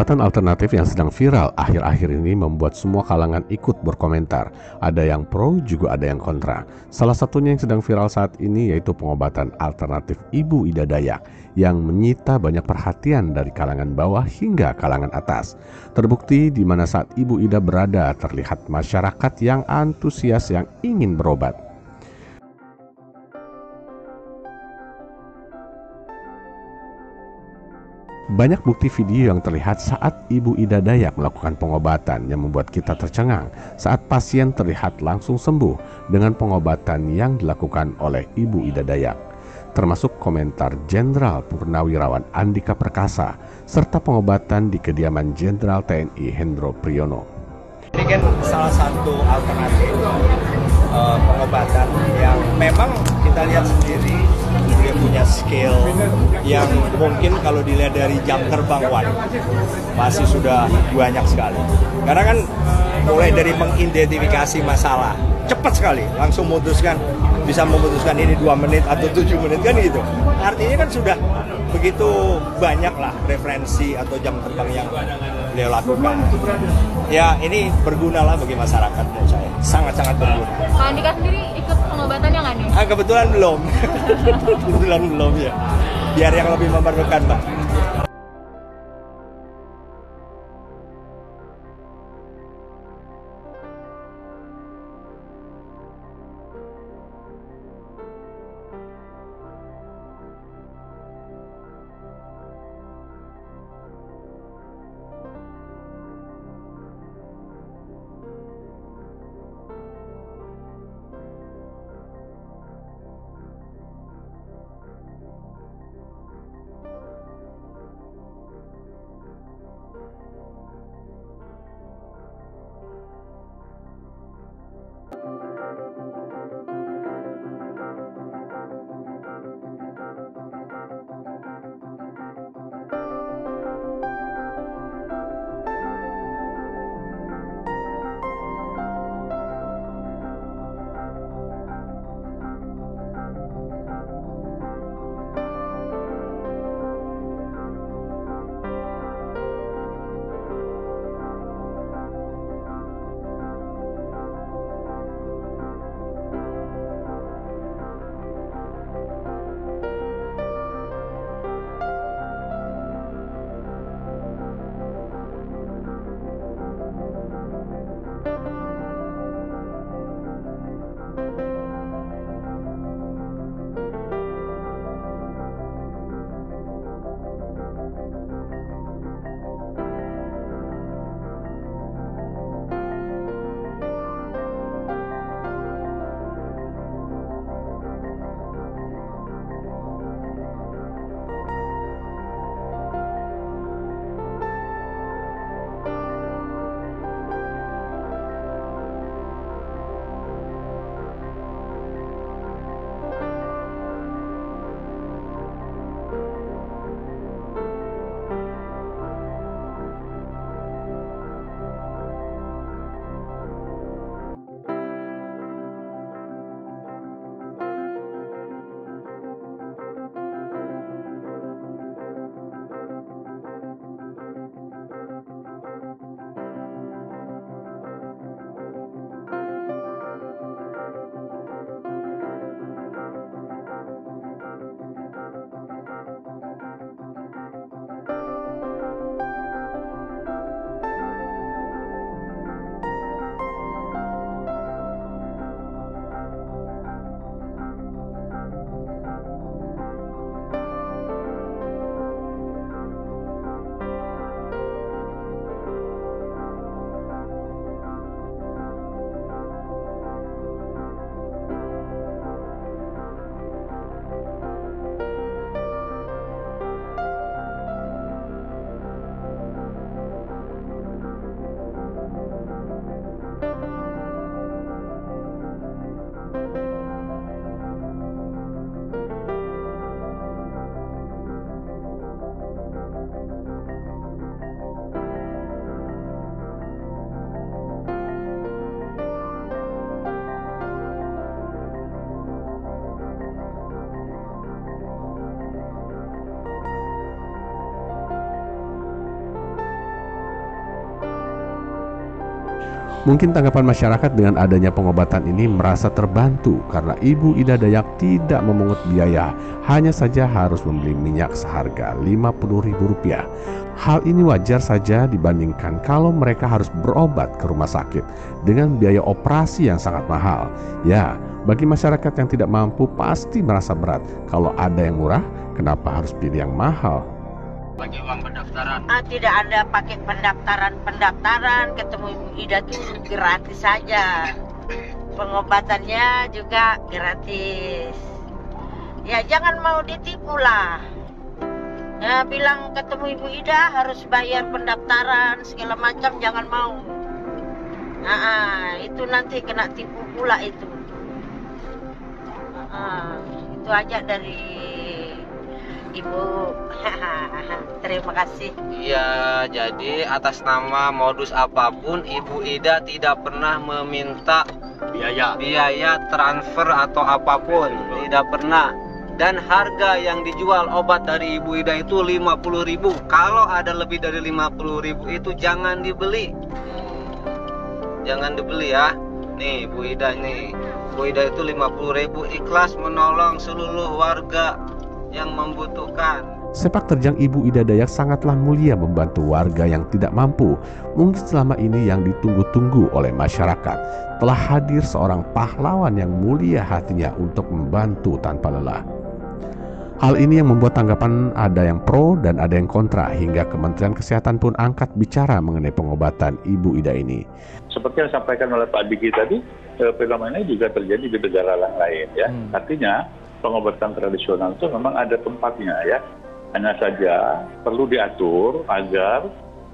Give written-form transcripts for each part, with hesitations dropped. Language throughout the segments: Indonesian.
Pengobatan alternatif yang sedang viral akhir-akhir ini membuat semua kalangan ikut berkomentar. Ada yang pro, juga ada yang kontra. Salah satunya yang sedang viral saat ini yaitu pengobatan alternatif Ibu Ida Dayak yang menyita banyak perhatian dari kalangan bawah hingga kalangan atas. Terbukti di mana saat Ibu Ida berada terlihat masyarakat yang antusias yang ingin berobat. Banyak bukti video yang terlihat saat Ibu Ida Dayak melakukan pengobatan yang membuat kita tercengang saat pasien terlihat langsung sembuh dengan pengobatan yang dilakukan oleh Ibu Ida Dayak. Termasuk komentar Jenderal Purnawirawan Andika Perkasa serta pengobatan di kediaman Jenderal TNI Hendro Priyono. Ini kan salah satu alternatif pengobatan yang memang kita lihat sendiri dia punya skill yang mungkin kalau dilihat dari jam terbang masih sudah banyak sekali. Karena kan mulai dari mengidentifikasi masalah cepat sekali, langsung bisa memutuskan ini 2 menit atau 7 menit kan gitu. Artinya kan sudah begitu banyak lah referensi atau jam terbang yang beliau lakukan. Ya ini berguna lah bagi masyarakat menurut saya, sangat-sangat berguna. Pak Andika sendiri ikut pengobatannya nggak nih? Kebetulan belum, kebetulan belum ya. Biar yang lebih memerlukan, Pak. Mungkin tanggapan masyarakat dengan adanya pengobatan ini merasa terbantu karena Ibu Ida Dayak tidak memungut biaya, hanya saja harus membeli minyak seharga Rp50.000. Hal ini wajar saja dibandingkan kalau mereka harus berobat ke rumah sakit dengan biaya operasi yang sangat mahal. Ya, bagi masyarakat yang tidak mampu pasti merasa berat. Kalau ada yang murah, kenapa harus pilih yang mahal? Pakai uang pendaftaran. Tidak ada pakai pendaftaran, ketemu Ibu Ida itu gratis saja. Pengobatannya juga gratis. Ya jangan mau ditipu lah. Ya, bilang ketemu Ibu Ida harus bayar pendaftaran segala macam, jangan mau. Itu nanti kena tipu pula itu. Itu aja dari Ibu. Terima kasih. Iya, jadi atas nama modus apapun Ibu Ida tidak pernah meminta biaya transfer atau apapun, tidak pernah. Dan harga yang dijual obat dari Ibu Ida itu Rp50.000. Kalau ada lebih dari Rp50.000 itu jangan dibeli. Jangan dibeli ya. Nih Bu Ida nih. Bu Ida itu Rp50.000 ikhlas menolong seluruh warga yang membutuhkan. Sepak terjang Ibu Ida Dayak sangatlah mulia membantu warga yang tidak mampu. Mungkin selama ini yang ditunggu-tunggu oleh masyarakat. Telah hadir seorang pahlawan yang mulia hatinya untuk membantu tanpa lelah. Hal ini yang membuat tanggapan ada yang pro dan ada yang kontra, hingga Kementerian Kesehatan pun angkat bicara mengenai pengobatan Ibu Ida ini. Seperti yang disampaikan oleh Pak Diki tadi, fenomena juga terjadi di negara lain ya. Artinya pengobatan tradisional itu memang ada tempatnya ya. Hanya saja perlu diatur agar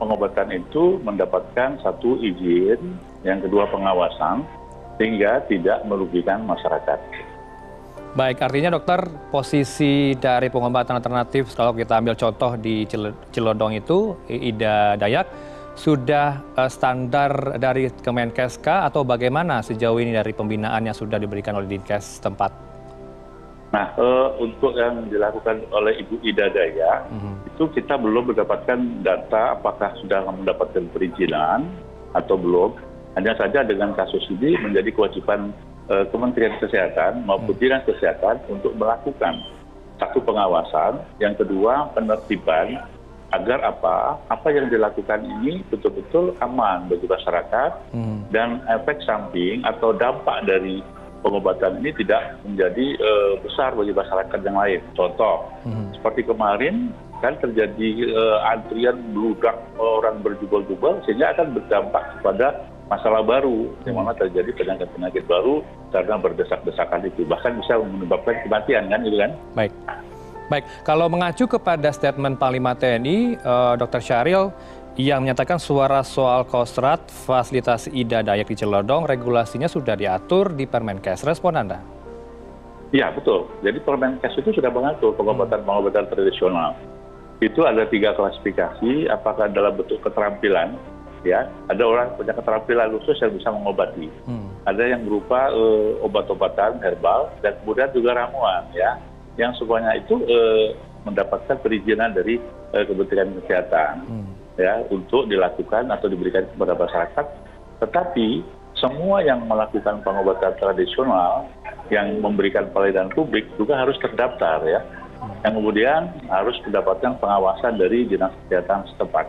pengobatan itu mendapatkan satu izin, yang kedua pengawasan, sehingga tidak merugikan masyarakat. Baik, artinya dokter, posisi dari pengobatan alternatif kalau kita ambil contoh di Cilodong itu, Ida Dayak, sudah standar dari Kemenkes atau bagaimana sejauh ini dari pembinaan yang sudah diberikan oleh Dinkes tempat? Nah, untuk yang dilakukan oleh Ibu Ida Dayak, itu kita belum mendapatkan data apakah sudah mendapatkan perizinan atau belum. Hanya saja dengan kasus ini menjadi kewajiban Kementerian Kesehatan maupun Dinas Kesehatan untuk melakukan satu pengawasan, yang kedua penertiban agar apa yang dilakukan ini betul-betul aman bagi masyarakat dan efek samping atau dampak dari pengobatan ini tidak menjadi besar bagi masyarakat yang lain. Contoh, seperti kemarin kan terjadi antrian bludak orang berjubel-jubel sehingga akan berdampak kepada masalah baru, di mana terjadi penyakit-penyakit baru karena berdesak-desakan itu, bahkan bisa menyebabkan kematian kan, gitu kan? Baik. Kalau mengacu kepada statement Panglima TNI, Dr. Syahril, yang menyatakan suara soal Kostrad fasilitasi Ida Dayak di Cilodong, regulasinya sudah diatur di Permenkes. Respon Anda? Iya, betul. Jadi Permenkes itu sudah mengatur pengobatan tradisional. Itu ada 3 klasifikasi, apakah dalam bentuk keterampilan, ya, ada orang punya keterampilan khusus yang bisa mengobati. Ada yang berupa obat-obatan herbal dan kemudian juga ramuan, ya, yang semuanya itu mendapatkan perizinan dari Kementerian Kesehatan, ya, untuk dilakukan atau diberikan kepada masyarakat. Tetapi semua yang melakukan pengobatan tradisional yang memberikan pelayanan publik juga harus terdaftar, ya, yang kemudian harus mendapatkan pengawasan dari Dinas Kesehatan setempat.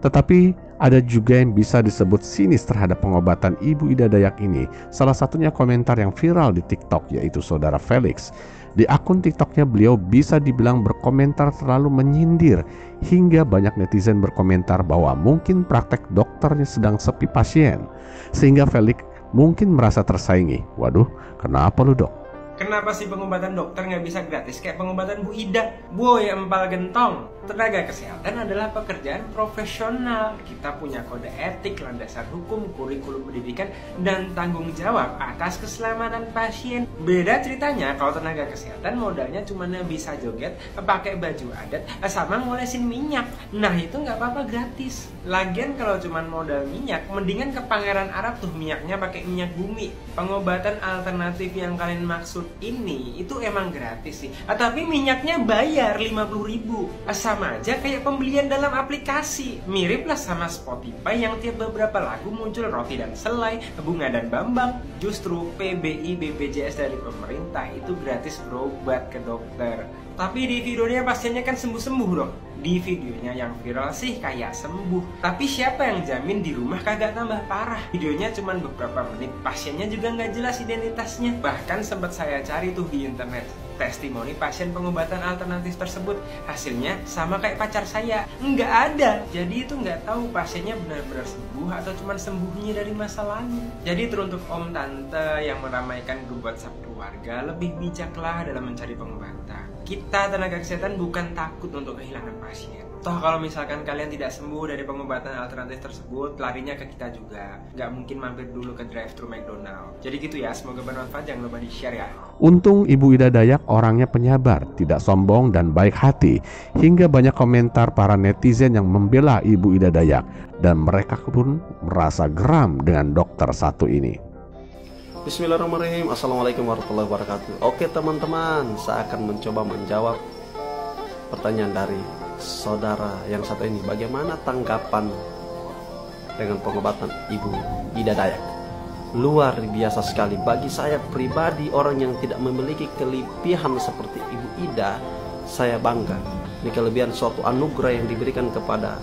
Tetapi ada juga yang bisa disebut sinis terhadap pengobatan Ibu Ida Dayak ini. Salah satunya komentar yang viral di TikTok, yaitu Saudara Felix. Di akun TikToknya beliau bisa dibilang berkomentar terlalu menyindir, hingga banyak netizen berkomentar bahwa mungkin praktek dokternya sedang sepi pasien, sehingga Felix mungkin merasa tersaingi. Waduh, kenapa lu dok? Kenapa sih pengobatan dokter nggak bisa gratis kayak pengobatan Bu Ida? Boy empal gentong. Tenaga kesehatan adalah pekerjaan profesional. Kita punya kode etik, landasan hukum, kurikulum pendidikan, dan tanggung jawab atas keselamatan pasien. Beda ceritanya kalau tenaga kesehatan modalnya cuma bisa joget, pakai baju adat, sama ngolesin minyak. Nah itu nggak apa-apa gratis. Lagian kalau cuma modal minyak, mendingan ke Pangeran Arab tuh minyaknya pakai minyak bumi. Pengobatan alternatif yang kalian maksud tersebut ini itu emang gratis sih. Tapi minyaknya bayar 50.000. Sama aja kayak pembelian dalam aplikasi. Mirip lah sama Spotify yang tiap beberapa lagu muncul roti dan selai, bunga dan bambang. Justru PBI BPJS dari pemerintah itu gratis berobat ke dokter. Tapi di videonya pasiennya kan sembuh-sembuh dong. Di videonya yang viral sih kayak sembuh. Tapi siapa yang jamin di rumah kagak tambah parah? Videonya cuma beberapa menit. Pasiennya juga nggak jelas identitasnya. Bahkan sempat saya cari tuh di internet testimoni pasien pengobatan alternatif tersebut. Hasilnya sama kayak pacar saya, nggak ada. Jadi itu nggak tahu pasiennya benar-benar sembuh atau cuma sembuhnya dari masalahnya. Jadi teruntuk om tante yang meramaikan grup WhatsApp keluarga, lebih bijaklah dalam mencari pengobatan. Kita tenaga kesehatan bukan takut untuk kehilangan pasien. Toh kalau misalkan kalian tidak sembuh dari pengobatan alternatif tersebut, larinya ke kita juga. Nggak mungkin mampir dulu ke drive-thru McDonald. Jadi gitu ya, semoga bermanfaat, jangan lupa di-share ya. Untung Ibu Ida Dayak orangnya penyabar, tidak sombong dan baik hati. Hingga banyak komentar para netizen yang membela Ibu Ida Dayak. Dan mereka pun merasa geram dengan dokter satu ini. Bismillahirrahmanirrahim. Assalamualaikum warahmatullahi wabarakatuh. Oke teman-teman, saya akan mencoba menjawab pertanyaan dari saudara yang satu ini. Bagaimana tanggapan dengan pengobatan Ibu Ida Dayak? Luar biasa sekali. Bagi saya pribadi, orang yang tidak memiliki kelebihan seperti Ibu Ida, saya bangga. Ini kelebihan suatu anugerah yang diberikan kepada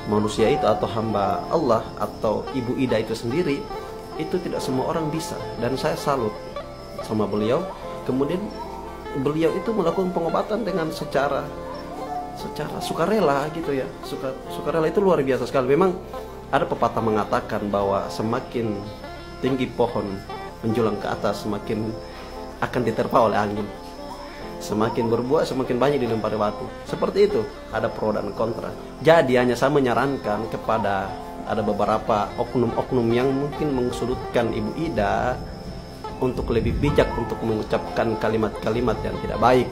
manusia itu, atau hamba Allah, atau Ibu Ida itu sendiri. Itu tidak semua orang bisa, dan saya salut sama beliau. Kemudian beliau itu melakukan pengobatan dengan secara sukarela gitu ya. Sukarela itu luar biasa sekali. Memang ada pepatah mengatakan bahwa semakin tinggi pohon menjulang ke atas, semakin akan diterpa oleh angin. Semakin berbuah, semakin banyak dilempari batu. Seperti itu, ada pro dan kontra. Jadi hanya saya menyarankan kepada ada beberapa oknum-oknum yang mungkin mengsudutkan Ibu Ida untuk lebih bijak untuk mengucapkan kalimat-kalimat yang tidak baik,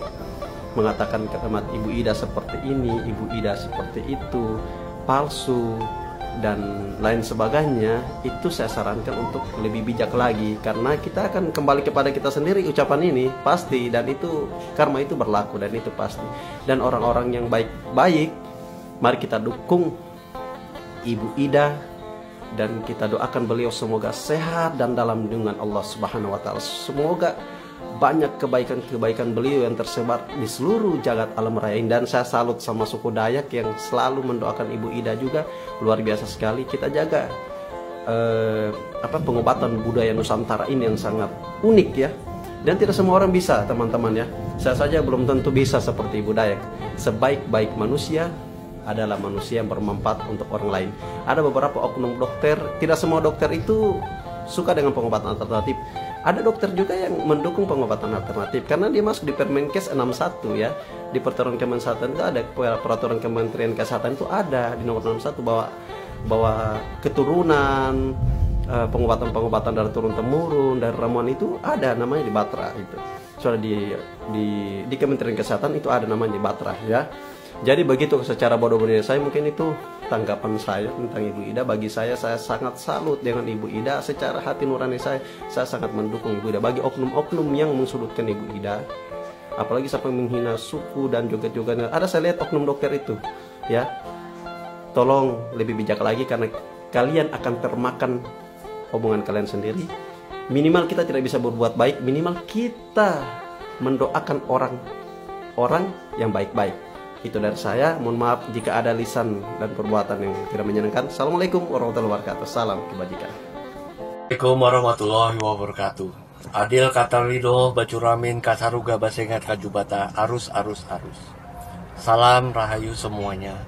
mengatakan kalimat Ibu Ida seperti ini, Ibu Ida seperti itu, palsu dan lain sebagainya. Itu saya sarankan untuk lebih bijak lagi, karena kita akan kembali kepada kita sendiri ucapan ini pasti, dan itu karma itu berlaku dan itu pasti. Dan orang-orang yang baik-baik, mari kita dukung Ibu Ida dan kita doakan beliau semoga sehat dan dalam lindungan Allah Subhanahu wa taala. Semoga banyak kebaikan-kebaikan beliau yang tersebar di seluruh jagat alam raya ini. Dan saya salut sama suku Dayak yang selalu mendoakan Ibu Ida juga, luar biasa sekali. Kita jaga pengobatan budaya Nusantara ini yang sangat unik ya. Dan tidak semua orang bisa, teman-teman ya. Saya saja belum tentu bisa seperti Ibu Dayak. Sebaik-baik manusia adalah manusia yang bermanfaat untuk orang lain. Ada beberapa oknum dokter, tidak semua dokter itu suka dengan pengobatan alternatif. Ada dokter juga yang mendukung pengobatan alternatif karena dia masuk di Permenkes 61 ya. Di peraturan Kementerian Kesehatan itu ada, peraturan Kementerian Kesehatan itu ada di nomor 61 bahwa keturunan pengobatan-pengobatan dari turun temurun, dari ramuan itu ada namanya di Batra itu. Soalnya di Kementerian Kesehatan itu ada namanya di Batra ya. Jadi begitu secara bodoh-bodohnya saya, mungkin itu tanggapan saya tentang Ibu Ida. Bagi saya sangat salut dengan Ibu Ida. Secara hati nurani saya sangat mendukung Ibu Ida. Bagi oknum-oknum yang mensudutkan Ibu Ida, apalagi sampai menghina suku dan joget-jogetnya, ada saya lihat oknum dokter itu ya. Tolong lebih bijak lagi, karena kalian akan termakan omongan kalian sendiri. Minimal kita tidak bisa berbuat baik, minimal kita mendoakan orang yang baik-baik. Itu dari saya. Mohon maaf jika ada lisan dan perbuatan yang tidak menyenangkan. Assalamualaikum warahmatullahi wabarakatuh. Salam kebajikan. Assalamualaikum warahmatullahi wabarakatuh. Adil kata lido bacuramin kasaruga basengat kajubata arus. Salam rahayu semuanya.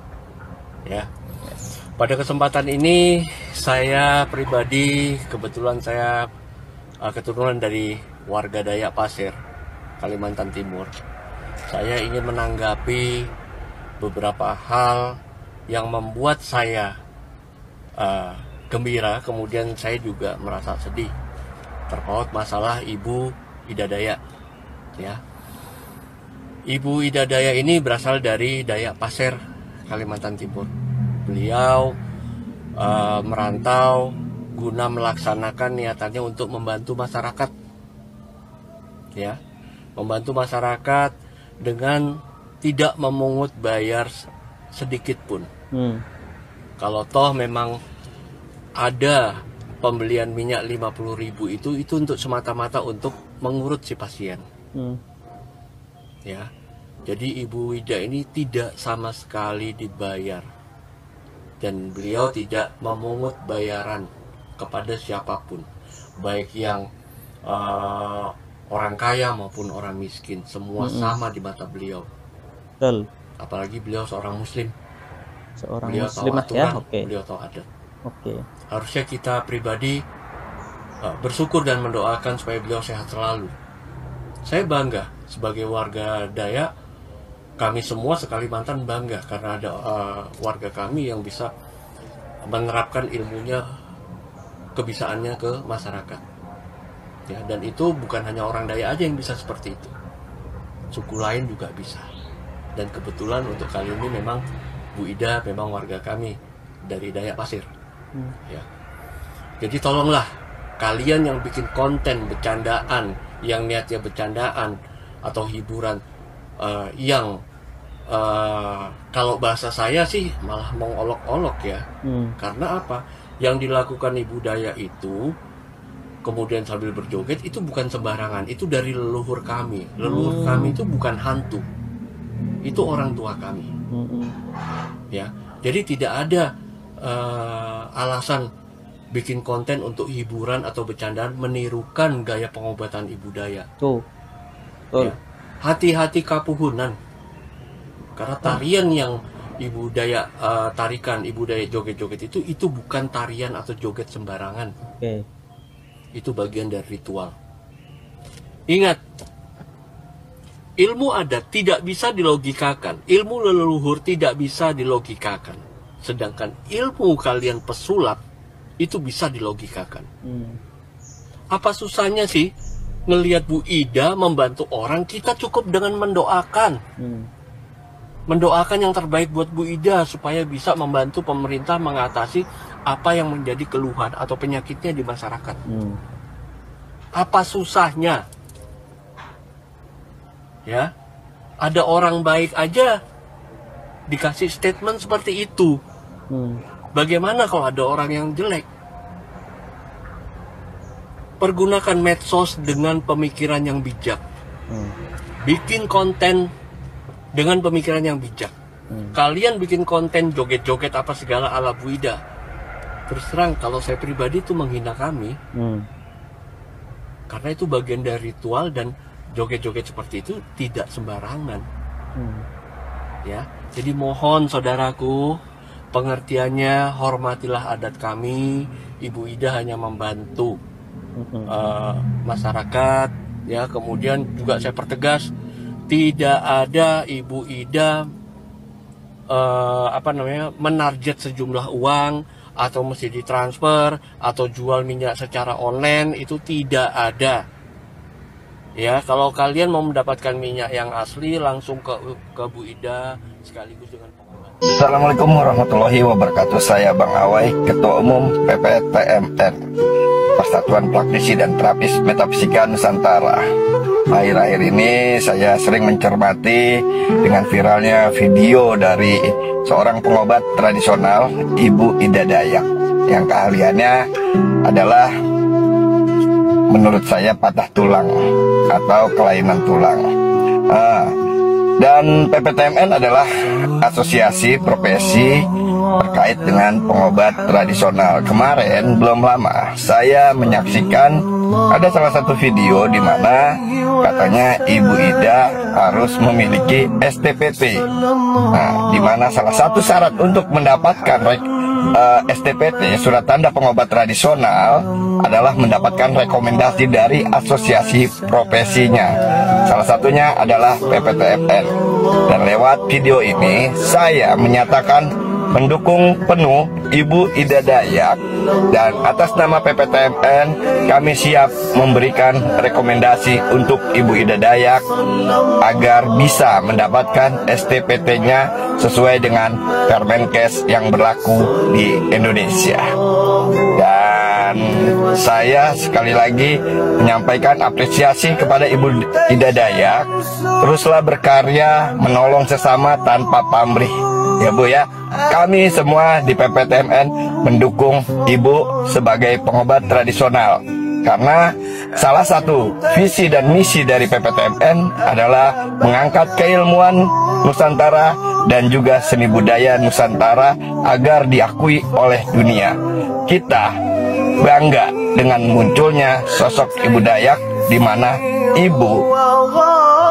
Ya. Pada kesempatan ini saya pribadi kebetulan saya keturunan dari warga Dayak Pasir, Kalimantan Timur. Saya ingin menanggapi beberapa hal yang membuat saya gembira, kemudian saya juga merasa sedih terkait masalah Ibu Ida Dayak. Ya, Ibu Ida Dayak ini berasal dari Dayak Pasir, Kalimantan Timur. Beliau merantau guna melaksanakan niatannya untuk membantu masyarakat ya, membantu masyarakat dengan tidak memungut bayar sedikit pun. Kalau toh memang ada pembelian minyak 50.000 itu untuk semata-mata untuk mengurut si pasien. Ya, jadi Ibu Ida ini tidak sama sekali dibayar dan beliau tidak memungut bayaran kepada siapapun, baik yang orang kaya maupun orang miskin, semua sama di mata beliau. Betul. Apalagi beliau seorang muslim. Seorang beliau muslimah tahu aturan, ya, beliau tahu adat. Harusnya kita pribadi bersyukur dan mendoakan supaya beliau sehat selalu. Saya bangga sebagai warga Dayak, kami semua sekalimantan bangga karena ada warga kami yang bisa menerapkan ilmunya, kebisaannya ke masyarakat. Ya, dan itu bukan hanya orang Dayak aja yang bisa seperti itu, suku lain juga bisa. Dan kebetulan untuk kali ini memang Bu Ida memang warga kami dari Dayak Pasir. Ya. Jadi tolonglah kalian yang bikin konten bercandaan, yang niatnya bercandaan atau hiburan, yang kalau bahasa saya sih malah mau olok-olok ya. Karena apa? Yang dilakukan Ibu Dayak itu kemudian sambil berjoget itu bukan sembarangan, itu dari leluhur kami. Leluhur kami itu bukan hantu, itu orang tua kami. Ya, jadi tidak ada alasan bikin konten untuk hiburan atau bercandaan menirukan gaya pengobatan Ibu Dayak. Ya. Hati-hati kapuhunan, karena tarian yang Ibu Dayak tarikan, Ibu Dayak joget-joget itu bukan tarian atau joget sembarangan. Itu bagian dari ritual. Ingat, ilmu adat tidak bisa dilogikakan, ilmu leluhur tidak bisa dilogikakan. Sedangkan ilmu kalian pesulap itu bisa dilogikakan. Apa susahnya sih ngelihat Bu Ida membantu orang? Kita cukup dengan mendoakan. Mendoakan yang terbaik buat Bu Ida supaya bisa membantu pemerintah mengatasi apa yang menjadi keluhan atau penyakitnya di masyarakat. Apa susahnya? Ya, ada orang baik aja dikasih statement seperti itu. Bagaimana kalau ada orang yang jelek? Pergunakan medsos dengan pemikiran yang bijak. Bikin konten dengan pemikiran yang bijak. Kalian bikin konten joget-joget apa segala ala Bu Ida. Terus terang, kalau saya pribadi itu menghina kami. Karena itu bagian dari ritual dan joget-joget seperti itu tidak sembarangan. Ya, jadi mohon saudaraku, pengertiannya, hormatilah adat kami. Ibu Ida hanya membantu masyarakat. Ya, kemudian juga saya pertegas, tidak ada Ibu Ida menarget sejumlah uang atau mesti ditransfer atau jual minyak secara online, itu tidak ada. Ya, kalau kalian mau mendapatkan minyak yang asli, langsung ke Bu Ida sekaligus dengan pengobatan. Assalamualaikum warahmatullahi wabarakatuh. Saya Bang Awai, Ketua Umum PPTMN, Persatuan Praktisi dan Terapis Metafisika Nusantara. Akhir-akhir ini saya sering mencermati dengan viralnya video dari seorang pengobat tradisional, Ibu Ida Dayak, yang keahliannya adalah menurut saya patah tulang atau kelainan tulang. Dan PPTMN adalah asosiasi profesi terkait dengan pengobat tradisional. Kemarin belum lama saya menyaksikan ada salah satu video di mana katanya Ibu Ida harus memiliki STPT. Nah, di mana salah satu syarat untuk mendapatkan STPT, surat tanda pengobat tradisional, adalah mendapatkan rekomendasi dari asosiasi profesinya. Salah satunya adalah PPTMN. Dan lewat video ini saya menyatakan mendukung penuh Ibu Ida Dayak, dan atas nama PPTMN kami siap memberikan rekomendasi untuk Ibu Ida Dayak agar bisa mendapatkan STPT-nya sesuai dengan Permenkes yang berlaku di Indonesia. Dan Dan saya sekali lagi menyampaikan apresiasi kepada Ibu Ida Dayak. Teruslah berkarya menolong sesama tanpa pamrih, ya Bu ya. Kami semua di PPTMN mendukung Ibu sebagai pengobat tradisional. Karena salah satu visi dan misi dari PPTMN adalah mengangkat keilmuan Nusantara dan juga seni budaya Nusantara agar diakui oleh dunia. Kita bangga dengan munculnya sosok Ibu Dayak, di mana Ibu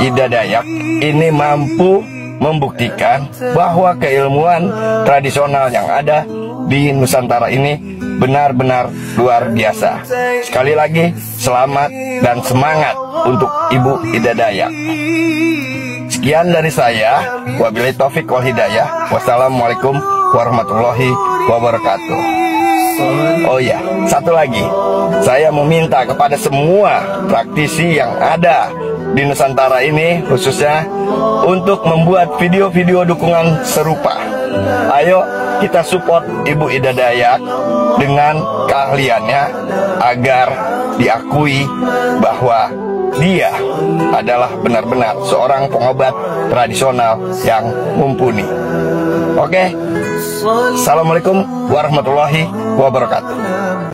Ida Dayak ini mampu membuktikan bahwa keilmuan tradisional yang ada di Nusantara ini benar-benar luar biasa. Sekali lagi, selamat dan semangat untuk Ibu Ida Dayak. Sekian dari saya, wabillahi taufik wal hidayah. Wassalamualaikum warahmatullahi wabarakatuh. Oh ya, satu lagi, saya meminta kepada semua praktisi yang ada di Nusantara ini, khususnya untuk membuat video-video dukungan serupa. Ayo kita support Ibu Ida Dayak dengan keahliannya agar diakui bahwa dia adalah benar-benar seorang pengobat tradisional yang mumpuni. Oke, Assalamualaikum warahmatullahi wabarakatuh.